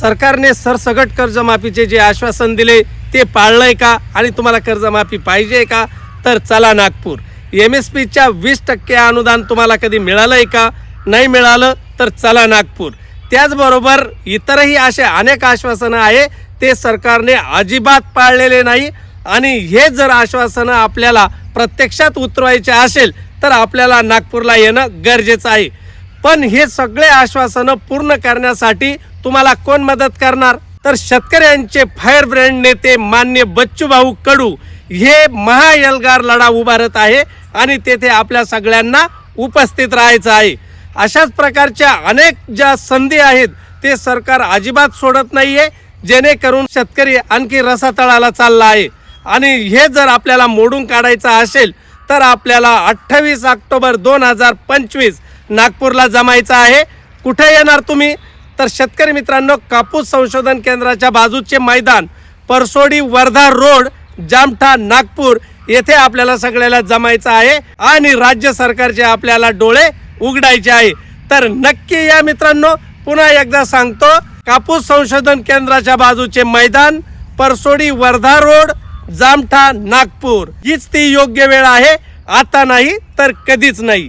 सरकारने सरसगट कर्जमाफीचे जे आश्वासन दिले ते पाळलंय का आणि तुम्हाला कर्जमाफी पाहिजे का? तर चला नागपूर. MSPच्या 20% अनुदान तुम्हाला कधी मिळालंय का? नाही मिळालं तर चला नागपूर. त्याचबरोबर इतरही असे अनेक आश्वासनं आहे ते सरकारने अजिबात पाळलेले नाही आणि हे जर आश्वासनं आपल्याला प्रत्यक्षात उतरवायचे असेल तर आपल्याला नागपूरला येणं गरजेचं आहे. पण हे सगळे आश्वासनं पूर्ण करण्यासाठी तुम्हाला कोण मदत करणार? तर शेतकऱ्यांचे फायर ब्रँड नेते मान्य बच्चूभाऊ कडू हे महाएल्गार लढा उभारत आहे आणि तेथे आपल्या सगळ्यांना उपस्थित राहायचं आहे. अशाच प्रकारच्या अनेक ज्या संधी आहेत ते सरकार अजिबात सोडत नाहीये, जेणेकरून शेतकरी आणखी रसातळाला चालला आहे. आणि हे जर आपल्याला मोडून काढायचं असेल तर आपल्याला 28 ऑक्टोबर 2025 नागपूरला जमायचं आहे. कुठे येणार तुम्ही? तर शेतकरी मित्रांनो, कापूस संशोधन केंद्राच्या बाजूचे मैदान परसोडी वर्धा रोड जामठा नागपूर येथे आपल्याला सगळ्याला जमायचं आहे आणि राज्य सरकारचे आपल्याला डोळे उघडायचे आहे. तर नक्की या मित्रांनो. पुन्हा एकदा सांगतो, कापूस संशोधन केंद्राच्या बाजूचे मैदान परसोडी वर्धा रोड जामठा नागपूर हीच ती योग्य वेळ आहे. आता नाही तर कधीच नाही.